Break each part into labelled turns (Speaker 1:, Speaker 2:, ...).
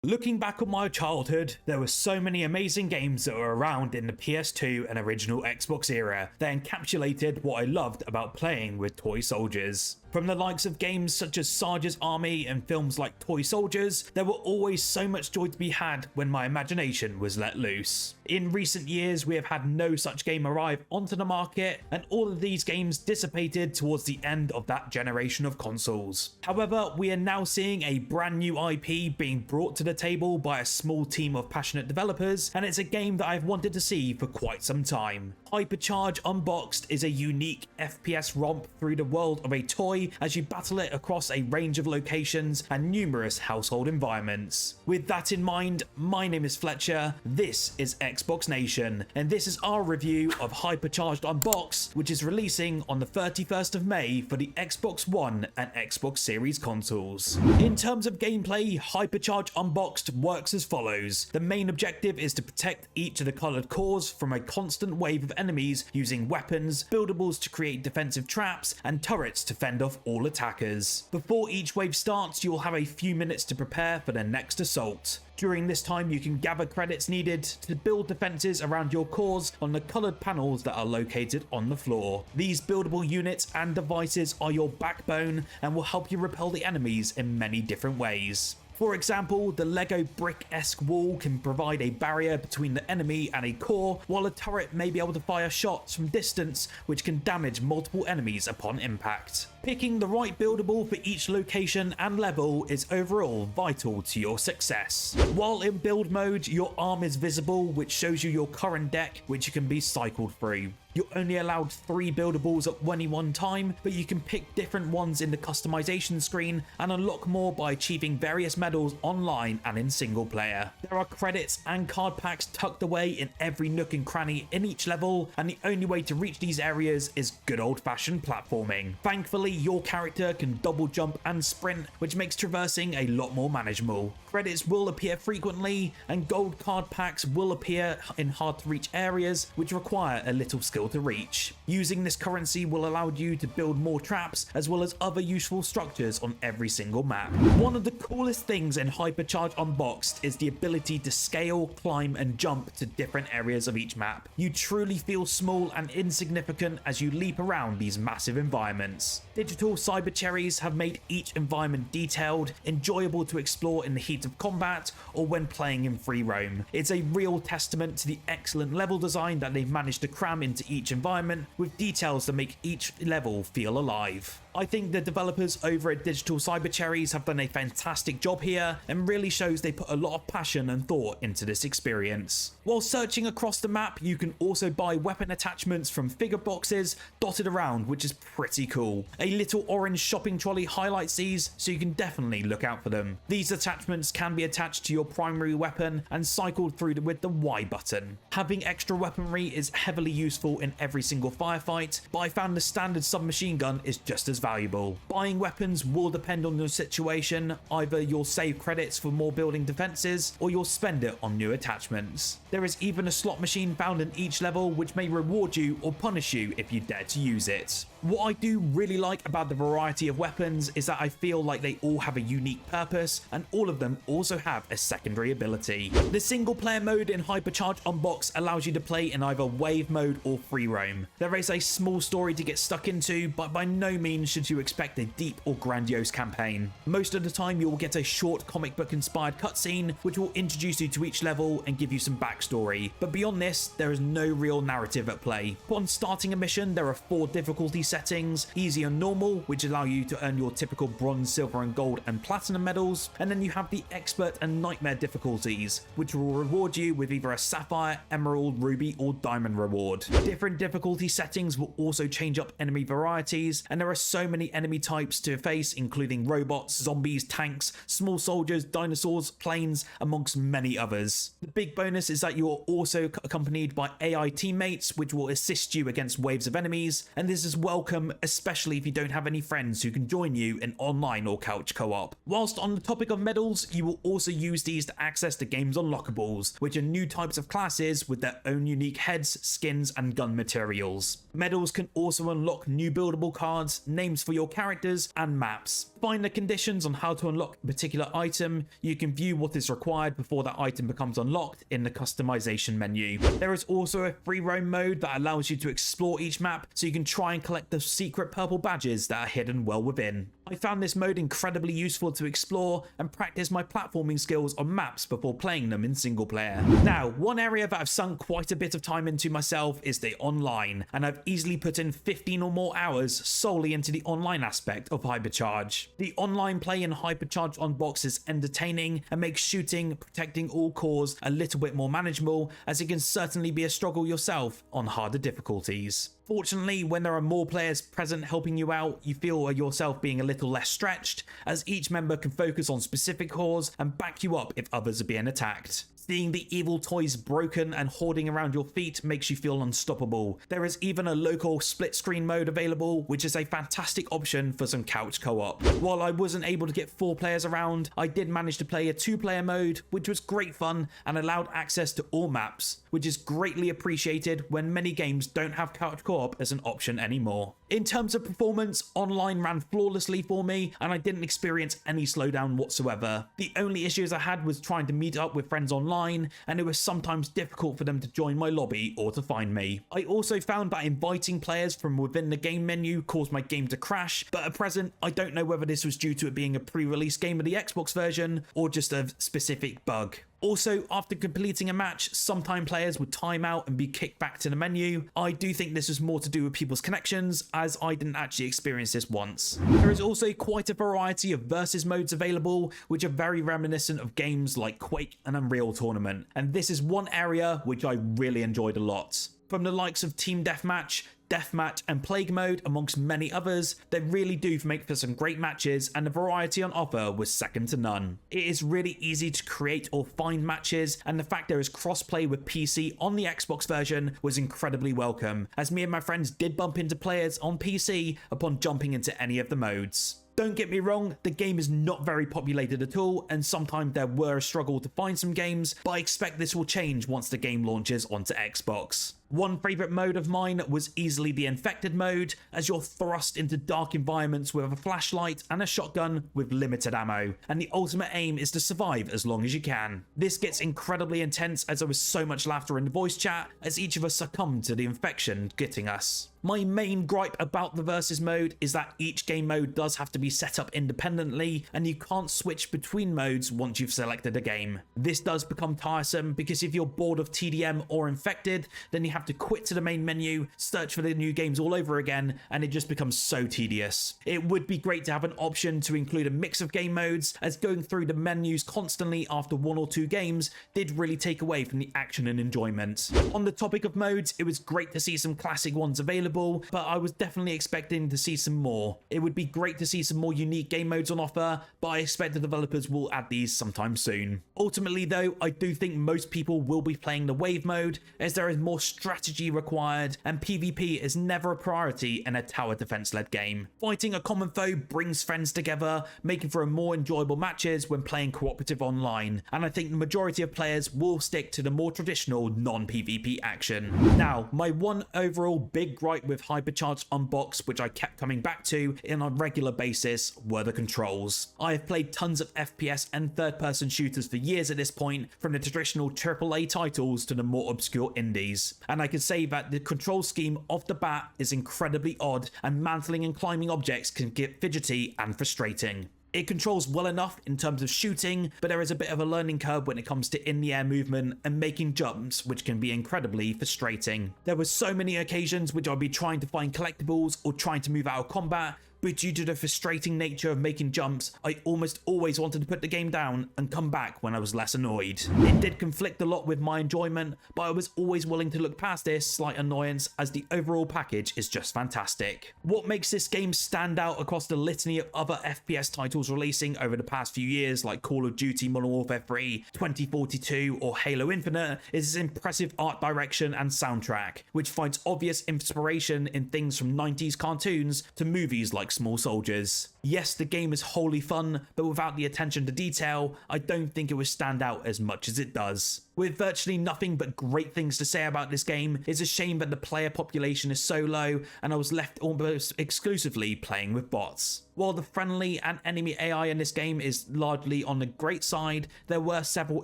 Speaker 1: Looking back on my childhood, there were so many amazing games that were around in the PS2 and original Xbox era that encapsulated what I loved about playing with toy soldiers. From the likes of games such as Sarge's Army and films like Toy Soldiers, there were always so much joy to be had when my imagination was let loose. In recent years, we have had no such game arrive onto the market, and all of these games dissipated towards the end of that generation of consoles. However, we are now seeing a brand new IP being brought to the table by a small team of passionate developers, and it's a game that I've wanted to see for quite some time. HYPERCHARGE Unboxed is a unique FPS romp through the world of a toy as you battle it across a range of locations and numerous household environments. With that in mind, my name is Fletcher, this is Xbox Nation, and this is our review of HYPERCHARGE Unboxed, which is releasing on the 31st of May for the Xbox One and Xbox Series consoles. In terms of gameplay, HYPERCHARGE Unboxed works as follows. The main objective is to protect each of the coloured cores from a constant wave of enemies using weapons, buildables to create defensive traps, and turrets to fend off all attackers. Before each wave starts, you will have a few minutes to prepare for the next assault. During this time, you can gather credits needed to build defenses around your cores on the coloured panels that are located on the floor. These buildable units and devices are your backbone and will help you repel the enemies in many different ways. For example, the Lego brick-esque wall can provide a barrier between the enemy and a core, while a turret may be able to fire shots from distance which can damage multiple enemies upon impact. Picking the right buildable for each location and level is overall vital to your success. While in build mode, your arm is visible, which shows you your current deck, which can be cycled through. You're only allowed 3 buildables at any one time, but you can pick different ones in the customization screen and unlock more by achieving various medals online and in single player. There are credits and card packs tucked away in every nook and cranny in each level, and the only way to reach these areas is good old-fashioned platforming. Thankfully, your character can double jump and sprint, which makes traversing a lot more manageable. Credits will appear frequently, and gold card packs will appear in hard-to-reach areas, which require a little skill to reach. Using this currency will allow you to build more traps as well as other useful structures on every single map. One of the coolest things in HYPERCHARGE Unboxed is the ability to scale, climb and jump to different areas of each map. You truly feel small and insignificant as you leap around these massive environments. Digital cyber cherries have made each environment detailed, enjoyable to explore in the heat of combat or when playing in free roam. It's a real testament to the excellent level design that they've managed to cram into each environment, with details that make each level feel alive. I think the developers over at Digital Cyber Cherries have done a fantastic job here and really shows they put a lot of passion and thought into this experience. While searching across the map, you can also buy weapon attachments from figure boxes dotted around, which is pretty cool. A little orange shopping trolley highlights these, so you can definitely look out for them. These attachments can be attached to your primary weapon and cycled through with the Y button. Having extra weaponry is heavily useful in every single firefight, but I found the standard submachine gun is just as valuable. Buying weapons will depend on your situation. Either you'll save credits for more building defenses, or you'll spend it on new attachments. There is even a slot machine found in each level which may reward you or punish you if you dare to use it. What I do really like about the variety of weapons is that I feel like they all have a unique purpose, and all of them also have a secondary ability. The single player mode in HYPERCHARGE Unboxed allows you to play in either wave mode or free roam. There is a small story to get stuck into, but by no means should you expect a deep or grandiose campaign. Most of the time you will get a short comic book inspired cutscene which will introduce you to each level and give you some backstory, but beyond this there is no real narrative at play. Upon starting a mission, there are 4 difficulty settings: easy and normal, which allow you to earn your typical bronze, silver and gold and platinum medals, and then you have the expert and nightmare difficulties, which will reward you with either a sapphire, emerald, ruby or diamond reward. Different difficulty settings will also change up enemy varieties, and there are so many enemy types to face, including robots, zombies, tanks, small soldiers, dinosaurs, planes, amongst many others. The big bonus is that you are also accompanied by AI teammates which will assist you against waves of enemies, and this is well welcome, especially if you don't have any friends who can join you in online or couch co-op. Whilst on the topic of medals, you will also use these to access the game's unlockables, which are new types of classes with their own unique heads, skins, and gun materials. Medals can also unlock new buildable cards, names for your characters, and maps. Find the conditions on how to unlock a particular item. You can view what is required before that item becomes unlocked in the customization menu. There is also a free roam mode that allows you to explore each map so you can try and collect the secret purple badges that are hidden well within. I found this mode incredibly useful to explore and practice my platforming skills on maps before playing them in single player. Now, one area that I've sunk quite a bit of time into myself is the online, and I've easily put in 15 or more hours solely into the online aspect of HYPERCHARGE. The online play in HYPERCHARGE Unboxed is entertaining and makes shooting, protecting all cores a little bit more manageable, as it can certainly be a struggle yourself on harder difficulties. Fortunately, when there are more players present helping you out, you feel yourself being a little less stretched, as each member can focus on specific cores and back you up if others are being attacked. Seeing the evil toys broken and hoarding around your feet makes you feel unstoppable. There is even a local split screen mode available, which is a fantastic option for some couch co-op. While I wasn't able to get 4 players around, I did manage to play a 2-player mode, which was great fun and allowed access to all maps, which is greatly appreciated when many games don't have couch co-op as an option anymore. In terms of performance, online ran flawlessly for me and I didn't experience any slowdown whatsoever. The only issues I had was trying to meet up with friends online, and it was sometimes difficult for them to join my lobby or to find me. I also found that inviting players from within the game menu caused my game to crash, but at present I don't know whether this was due to it being a pre-release game of the Xbox version or just a specific bug. Also, after completing a match, sometimes players would time out and be kicked back to the menu. I do think this was more to do with people's connections, as I didn't actually experience this once. There is also quite a variety of versus modes available, which are very reminiscent of games like Quake and Unreal Tournament, and this is one area which I really enjoyed a lot. From the likes of Team Deathmatch, Deathmatch and Plague Mode amongst many others, they really do make for some great matches, and the variety on offer was second to none. It is really easy to create or find matches, and the fact there is crossplay with PC on the Xbox version was incredibly welcome, as me and my friends did bump into players on PC upon jumping into any of the modes. Don't get me wrong, the game is not very populated at all, and sometimes there were a struggle to find some games, but I expect this will change once the game launches onto Xbox. One favourite mode of mine was easily the Infected mode, as you're thrust into dark environments with a flashlight and a shotgun with limited ammo, and the ultimate aim is to survive as long as you can. This gets incredibly intense, as there was so much laughter in the voice chat as each of us succumbed to the infection getting us. My main gripe about the versus mode is that each game mode does have to be set up independently, and you can't switch between modes once you've selected a game. This does become tiresome, because if you're bored of TDM or Infected, then you have to quit to the main menu, search for the new games all over again, and it just becomes so tedious. It would be great to have an option to include a mix of game modes, as going through the menus constantly after 1 or 2 games did really take away from the action and enjoyment. On the topic of modes, it was great to see some classic ones available, but I was definitely expecting to see some more. It would be great to see some more unique game modes on offer, but I expect the developers will add these sometime soon. Ultimately though, I do think most people will be playing the wave mode, as there is more strategy required, and PvP is never a priority in a tower defense led game. Fighting a common foe brings friends together, making for a more enjoyable matches when playing cooperative online, and I think the majority of players will stick to the more traditional non-PvP action. Now, my one overall big gripe with HYPERCHARGE Unboxed, which I kept coming back to on a regular basis, were the controls. I have played tons of FPS and third-person shooters for years at this point, from the traditional AAA titles to the more obscure indies, and I can say that the control scheme off the bat is incredibly odd, and mantling and climbing objects can get fidgety and frustrating. It controls well enough in terms of shooting, but there is a bit of a learning curve when it comes to in-the-air movement and making jumps, which can be incredibly frustrating. There were so many occasions which I'd be trying to find collectibles or trying to move out of combat, but due to the frustrating nature of making jumps, I almost always wanted to put the game down and come back when I was less annoyed. It did conflict a lot with my enjoyment, but I was always willing to look past this slight annoyance as the overall package is just fantastic. What makes this game stand out across the litany of other FPS titles releasing over the past few years like Call of Duty Modern Warfare 3, 2042 or Halo Infinite is its impressive art direction and soundtrack, which finds obvious inspiration in things from 90s cartoons to movies like Small Soldiers. Yes, the game is wholly fun, but without the attention to detail, I don't think it would stand out as much as it does. With virtually nothing but great things to say about this game, it's a shame that the player population is so low and I was left almost exclusively playing with bots. While the friendly and enemy AI in this game is largely on the great side, there were several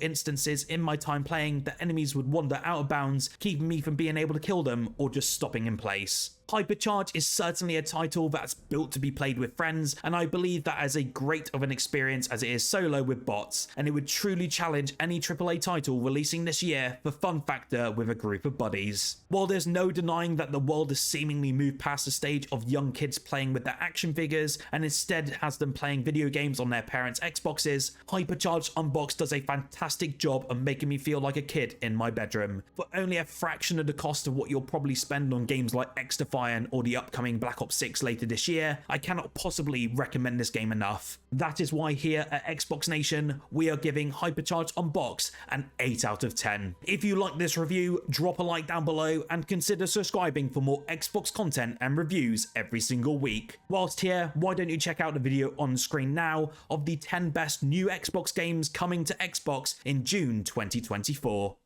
Speaker 1: instances in my time playing that enemies would wander out of bounds, keeping me from being able to kill them or just stopping in place. HYPERCHARGE is certainly a title that's built to be played with friends, and I believe that as a great of an experience as it is solo with bots, and it would truly challenge any AAA title releasing this year for fun factor with a group of buddies. While there's no denying that the world has seemingly moved past the stage of young kids playing with their action figures and instead has them playing video games on their parents' Xboxes, HYPERCHARGE Unboxed does a fantastic job of making me feel like a kid in my bedroom. For only a fraction of the cost of what you'll probably spend on games like XDefiant or the upcoming Black Ops 6 later this year, I cannot possibly recommend this game enough. That is why here at Xbox Nation, we are giving HYPERCHARGE Unboxed an 8 out of 10. If you like this review, drop a like down below and consider subscribing for more Xbox content and reviews every single week. Whilst here, why don't you check out the video on screen now of the 10 best new Xbox games coming to Xbox in June 2024.